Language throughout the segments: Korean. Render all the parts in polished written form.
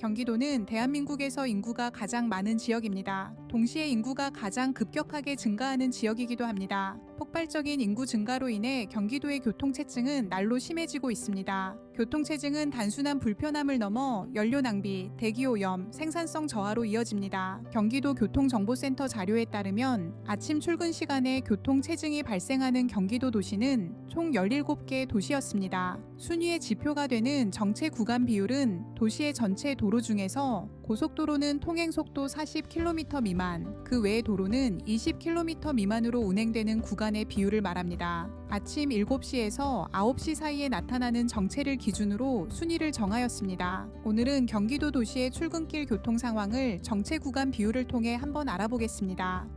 경기도는 대한민국에서 인구가 가장 많은 지역입니다. 동시에 인구가 가장 급격하게 증가하는 지역이기도 합니다. 폭발적인 인구 증가로 인해 경기도의 교통체증은 날로 심해지고 있습니다. 교통체증은 단순한 불편함을 넘어 연료 낭비, 대기오염, 생산성 저하로 이어집니다. 경기도 교통정보센터 자료에 따르면 아침 출근 시간에 교통체증이 발생하는 경기도 도시는 총 17개 도시였습니다. 순위의 지표가 되는 정체 구간 비율은 도시의 전체 도로 중에서 고속도로는 통행속도 40km 미만, 그 외의 도로는 20km 미만으로 운행되는 구간의 비율을 말합니다. 아침 7시에서 9시 사이에 나타나는 정체를 기준으로 순위를 정하였습니다. 오늘은 경기도 도시의 출근길 교통 상황을 정체 구간 비율을 통해 한번 알아보겠습니다.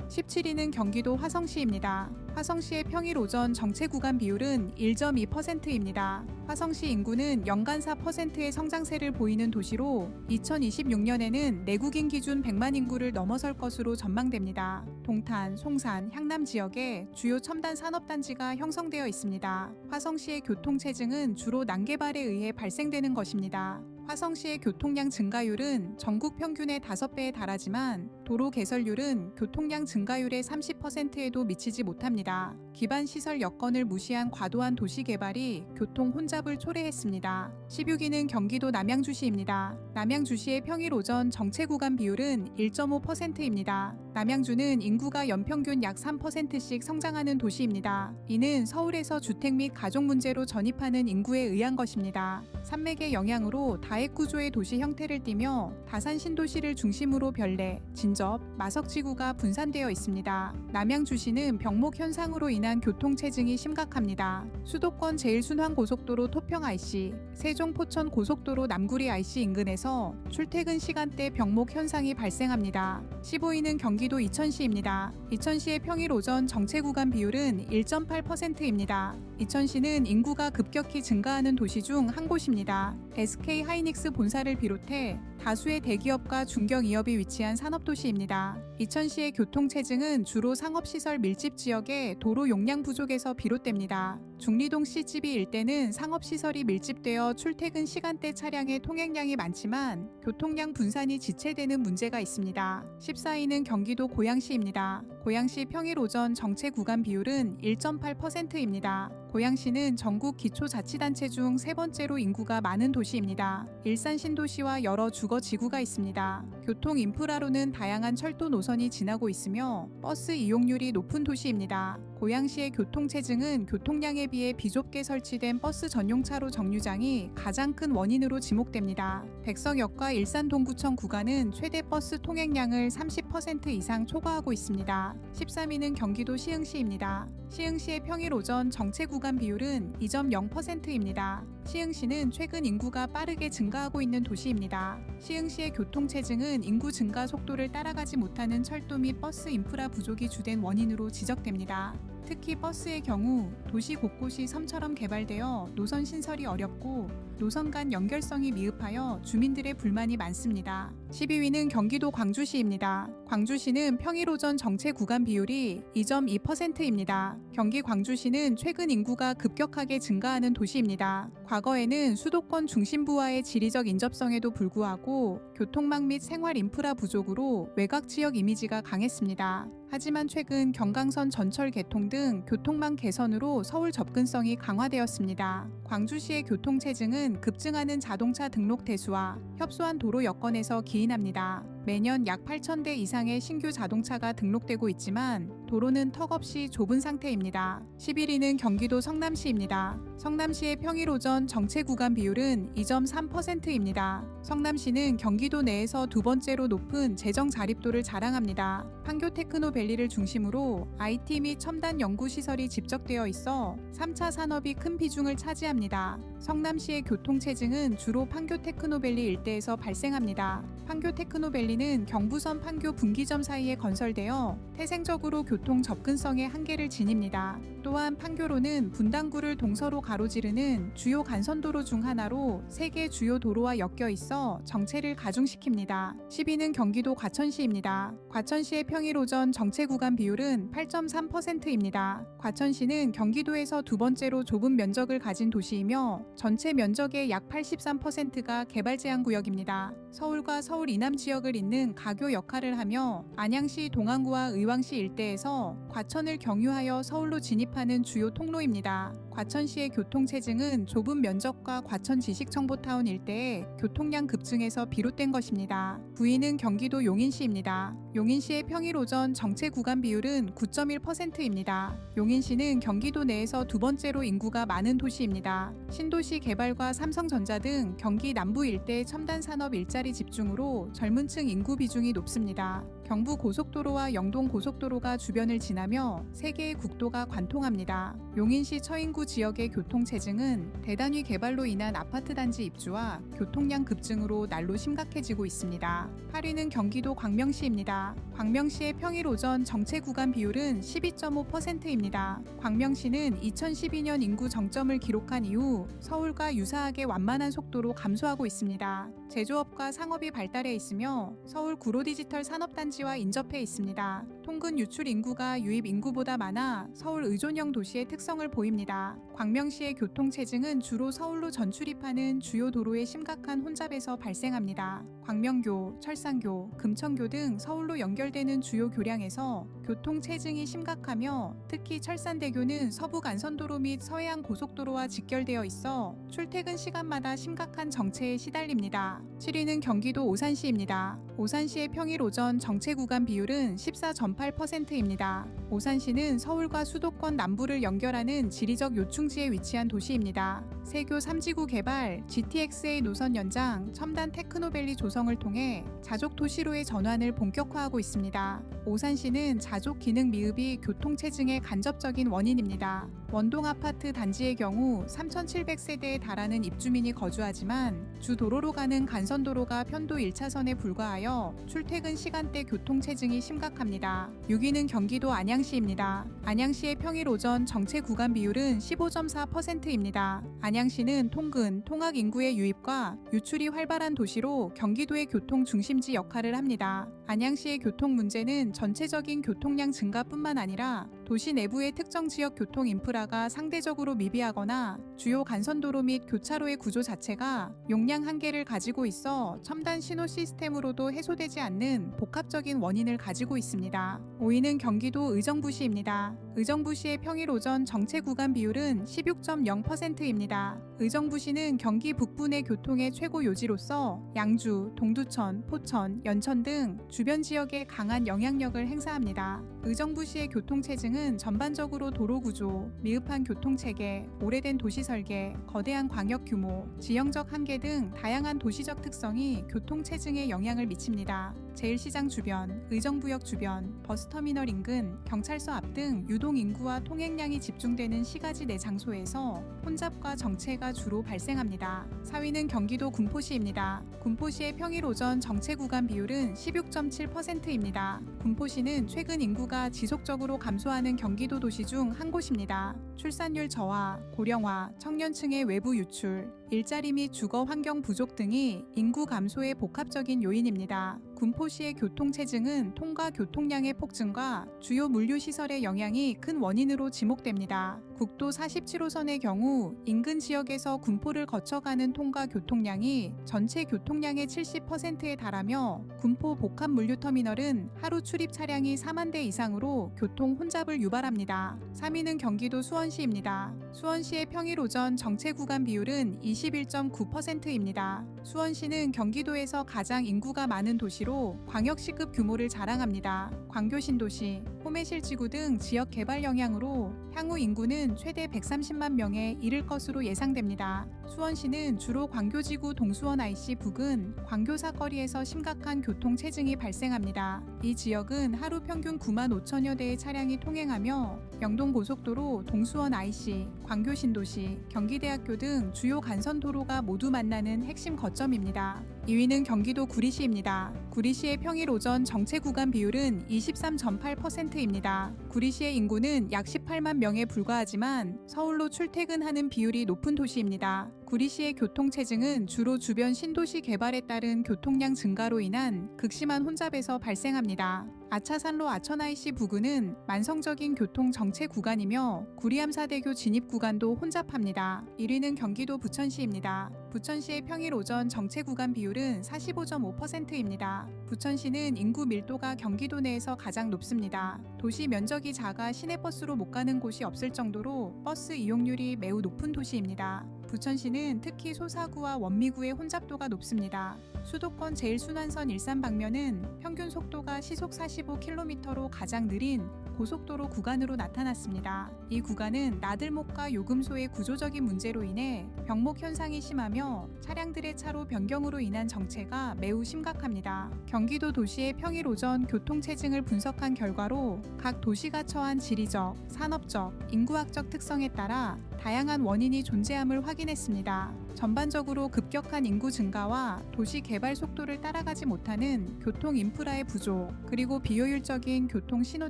17위는 경기도 화성시입니다. 화성시의 평일 오전 정체 구간 비율은 1.2%입니다. 화성시 인구는 연간 4%의 성장세를 보이는 도시로 2026년에는 내국인 기준 100만 인구를 넘어설 것으로 전망됩니다. 동탄, 송산, 향남 지역에 주요 첨단 산업단지가 형성되어 있습니다. 화성시의 교통체증은 주로 난개발에 의해 발생되는 것입니다. 화성시의 교통량 증가율은 전국 평균의 5배에 달하지만 도로 개설률은 교통량 증가율의 30%에도 미치지 못합니다. 기반 시설 여건을 무시한 과도한 도시 개발이 교통 혼잡을 초래했습니다. 16위는 경기도 남양주시입니다. 남양주시의 평일 오전 정체 구간 비율은 1.5%입니다. 남양주는 인구가 연평균 약 3%씩 성장하는 도시입니다. 이는 서울에서 주택 및 가족 문제로 전입하는 인구에 의한 것입니다. 산맥의 영향으로 다액 구조의 도시 형태를 띠며 다산 신도시를 중심으로 별내, 진접, 마석지구가 분산되어 있습니다. 남양주시는 병목 현상으로 인한 교통체증이 심각합니다. 수도권 제1순환고속도로 토평 IC, 세종 포천 고속도로 남구리 IC 인근에서 출퇴근 시간대 병목 현상이 발생합니다. 15위는 경기도 이천시입니다. 이천시의 평일 오전 정체 구간 비율은 1.8%입니다. 이천시는 인구가 급격히 증가하는 도시 중 한 곳입니다. SK 하이닉스 본사를 비롯해 다수의 대기업과 중견기업이 위치한 산업도시입니다. 이천시의 교통체증은 주로 상업시설 밀집 지역의 도로 용량 부족에서 비롯됩니다. 중리동 CGV 일대는 상업시설이 밀집되어 출퇴근 시간대 차량의 통행량이 많지만 교통량 분산이 지체되는 문제가 있습니다. 14위는 경기도 고양시입니다. 고양시 평일 오전 정체 구간 비율은 1.8%입니다. 고양시는 전국 기초자치단체 중 세 번째로 인구가 많은 도시입니다. 일산 신도시와 여러 주거 지구가 있습니다. 교통 인프라로는 다양한 철도 노선이 지나고 있으며 버스 이용률이 높은 도시입니다. 고양시의 교통체증은 교통량에 비해 비좁게 설치된 버스 전용차로 정류장이 가장 큰 원인으로 지목됩니다. 백석역과 일산동구청 구간은 최대 버스 통행량을 30% 이상 초과하고 있습니다. 13위는 경기도 시흥시입니다. 시흥시의 평일 오전 정체 구간 비율은 2.0%입니다. 시흥시는 최근 인구가 빠르게 증가하고 있는 도시입니다. 시흥시의 교통체증은 인구 증가 속도를 따라가지 못하는 철도 및 버스 인프라 부족이 주된 원인으로 지적됩니다. 특히 버스의 경우 도시 곳곳이 섬처럼 개발되어 노선 신설이 어렵고 노선 간 연결성이 미흡하여 주민들의 불만이 많습니다. 12위는 경기도 광주시입니다. 광주시는 평일 오전 정체 구간 비율이 2.2%입니다. 경기 광주시는 최근 인구가 급격하게 증가하는 도시입니다. 과거에는 수도권 중심부와의 지리적 인접성에도 불구하고 교통망 및 생활 인프라 부족으로 외곽 지역 이미지가 강했습니다. 하지만 최근 경강선 전철 개통 등 교통망 개선으로 서울 접근성이 강화되었습니다. 광주시의 교통체증은 급증하는 자동차 등록 대수와 협소한 도로 여건에서 기인합니다. 매년 약 8,000대 이상의 신규 자동차가 등록되고 있지만 도로는 턱없이 좁은 상태입니다. 11위는 경기도 성남시입니다. 성남시의 평일 오전 정체 구간 비율은 2.3%입니다. 성남시는 경기도 내에서 두 번째로 높은 재정 자립도를 자랑합니다. 판교 테크노밸리를 중심으로 IT 및 첨단 연구시설이 집적되어 있어 3차 산업이 큰 비중을 차지합니다. 성남시의 교통체증은 주로 판교 테크노밸리 일대에서 발생합니다. 판교 테크노밸리는 경부선 판교 분기점 사이에 건설되어 태생적으로 교통 접근성의 한계를 지닙니다. 또한 판교로는 분당구를 동서로 가로지르는 주요 간선도로 중 하나로 세계 주요 도로와 엮여 있어 정체를 가중시킵니다. 10위는 경기도 과천시입니다. 과천시의 평일 오전 정체 구간 비율은 8.3%입니다. 과천시는 경기도에서 두 번째로 좁은 면적을 가진 도시이며 전체 면적의 약 83%가 개발 제한 구역입니다. 서울과 서울 이남 지역을 잇는 가교 역할을 하며 안양시 동안구와 의왕시 일대에서 과천을 경유하여 서울로 진입하는 주요 통로입니다. 과천시의 교통체증은 좁은 면적과 과천 지식정보타운 일대의 교통량 급증에서 비롯된 것입니다. 9위는 경기도 용인시입니다. 용인시의 평일 오전 정체 구간 비율은 9.1%입니다. 용인시는 경기도 내에서 두 번째로 인구가 많은 도시입니다. 신도시 개발과 삼성전자 등 경기 남부 일대의 첨단 산업 일자리 집중으로 젊은 층 인구 비중이 높습니다. 경부 고속도로와 영동 고속도로가 주변을 지나며 세 개의 국도가 관통합니다. 용인시 처인구 지역의 교통체증은 대단위 개발로 인한 아파트 단지 입주와 교통량 급증으로 날로 심각해지고 있습니다. 8위는 경기도 광명시입니다. 광명시의 평일 오전 정체 구간 비율은 12.5%입니다. 광명시는 2012년 인구 정점을 기록한 이후 서울과 유사하게 완만한 속도로 감소하고 있습니다. 제조업과 상업이 발달해 있으며 서울 구로디지털 산업단지와 인접해 있습니다. 통근 유출 인구가 유입 인구보다 많아 서울 의존형 도시의 특성을 보입니다. 광명시의 교통체증은 주로 서울로 전출입하는 주요 도로의 심각한 혼잡에서 발생합니다. 광명교, 철산교, 금천교 등 서울로 연결되는 주요 교량에서 교통체증이 심각하며 특히 철산대교는 서부 간선도로 및 서해안 고속도로와 직결되어 있어 출퇴근 시간마다 심각한 정체에 시달립니다. 7위는 경기도 오산시입니다. 오산시의 평일 오전 정체 구간 비율은 14.8%입니다. 오산시는 서울과 수도권 남부를 연결하는 지리적 요충지에 위치한 도시입니다. 세교 3지구 개발, GTX-A 노선 연장, 첨단 테크노밸리 조성을 통해 자족 도시로의 전환을 본격화하고 있습니다. 오산시는 자족 기능 미흡이 교통체증의 간접적인 원인입니다. 원동 아파트 단지의 경우 3,700세대에 달하는 입주민이 거주하지만 주 도로로 가는 간선도로가 편도 1차선에 불과하여 출퇴근 시간대 교통체증이 심각합니다. 6위는 경기도 안양시입니다. 안양시의 평일 오전 정체 구간 비율은 15.4%입니다. 안양시는 통근, 통학 인구의 유입과 유출이 활발한 도시로 경기도의 교통 중심지 역할을 합니다. 안양시의 교통 문제는 전체적인 교통량 증가뿐만 아니라 도시 내부의 특정 지역 교통 인프라가 상대적으로 미비하거나 주요 간선도로 및 교차로의 구조 자체가 용량 한계를 가지고 있어 첨단 신호 시스템으로도 해소되지 않는 복합적인 원인을 가지고 있습니다. 5위는 경기도 의정부시입니다. 의정부시의 평일 오전 정체 구간 비율은 16.0%입니다. 의정부시는 경기 북부 내 교통의 최고 요지로서 양주, 동두천, 포천, 연천 등 주변 지역에 강한 영향력을 행사합니다. 의정부시의 교통체증은 전반적으로 도로 구조, 미흡한 교통체계, 오래된 도시 설계, 거대한 광역 규모, 지형적 한계 등 다양한 도시적 특성이 교통체증에 영향을 미칩니다. 제1시장 주변, 의정부역 주변, 버스터미널 인근, 경찰서 앞 등 유동 인구와 통행량이 집중되는 시가지 내 장소에서 혼잡과 정체가 주로 발생합니다. 4위는 경기도 군포시입니다. 군포시의 평일 오전 정체 구간 비율은 16.7%입니다. 군포시는 최근 인구가 지속적으로 감소하는 경기도 도시 중 한 곳입니다. 출산율 저하, 고령화, 청년층의 외부 유출, 일자리 및 주거 환경 부족 등이 인구 감소의 복합적인 요인입니다. 군포시의 교통체증은 통과 교통량의 폭증과 주요 물류시설의 영향이 큰 원인으로 지목됩니다. 국도 47호선의 경우 인근 지역에서 군포를 거쳐가는 통과 교통량이 전체 교통량의 70%에 달하며 군포 복합 물류터미널은 하루 출입 차량이 4만 대 이상으로 교통 혼잡을 유발합니다. 3위는 경기도 수원시입니다. 수원시의 평일 오전 정체 구간 비율은 21.9%입니다. 수원시는 경기도에서 가장 인구가 많은 도시로 광역시급 규모를 자랑합니다. 광교신도시, 호매실지구 등 지역 개발 영향으로 향후 인구는 최대 130만 명에 이를 것으로 예상됩니다. 수원시는 주로 광교지구 동수원 IC 부근 광교사 거리에서 심각한 교통체증이 발생합니다. 이 지역은 하루 평균 9만 5천여 대의 차량이 통행하며 영동고속도로, 동수원 IC, 광교신도시, 경기대학교 등 주요 간선도로가 모두 만나는 핵심 거점입니다. 2위는 경기도 구리시입니다. 구리시의 평일 오전 정체 구간 비율은 23.8%입니다. 구리시의 인구는 약 18만 명에 불과하지만 서울로 출퇴근하는 비율이 높은 도시입니다. 구리시의 교통체증은 주로 주변 신도시 개발에 따른 교통량 증가로 인한 극심한 혼잡에서 발생합니다. 아차산로 아천IC 부근은 만성적인 교통 정체 구간이며 구리암사대교 진입 구간도 혼잡합니다. 1위는 경기도 부천시입니다. 부천시의 평일 오전 정체 구간 비율은 45.5%입니다. 부천시는 인구 밀도가 경기도 내에서 가장 높습니다. 도시 면적이 작아 시내버스로 못 가는 곳이 없을 정도로 버스 이용률이 매우 높은 도시입니다. 부천시는 특히 소사구와 원미구의 혼잡도가 높습니다. 수도권 제1순환선 일산 방면은 평균 속도가 시속 45km로 가장 느린 고속도로 구간으로 나타났습니다. 이 구간은 나들목과 요금소의 구조적인 문제로 인해 병목 현상이 심하며 차량들의 차로 변경으로 인한 정체가 매우 심각합니다. 경기도 도시의 평일 오전 교통체증을 분석한 결과로 각 도시가 처한 지리적, 산업적, 인구학적 특성에 따라 다양한 원인이 존재함을 확인했습니다. 전반적으로 급격한 인구 증가와 도시 개발 속도를 따라가지 못하는 교통 인프라의 부족, 그리고 비효율적인 교통 신호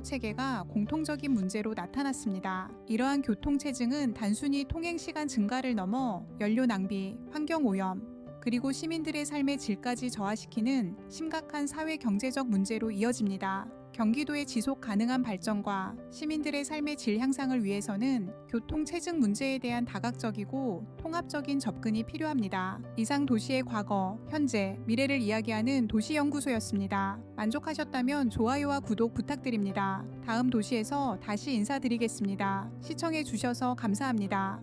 체계가 공통적인 문제로 나타났습니다. 이러한 교통체증은 단순히 통행 시간 증가를 넘어 연료 낭비, 환경 오염, 그리고 시민들의 삶의 질까지 저하시키는 심각한 사회 경제적 문제로 이어집니다. 경기도의 지속 가능한 발전과 시민들의 삶의 질 향상을 위해서는 교통체증 문제에 대한 다각적이고 통합적인 접근이 필요합니다. 이상 도시의 과거, 현재, 미래를 이야기하는 도시연구소였습니다. 만족하셨다면 좋아요와 구독 부탁드립니다. 다음 도시에서 다시 인사드리겠습니다. 시청해 주셔서 감사합니다.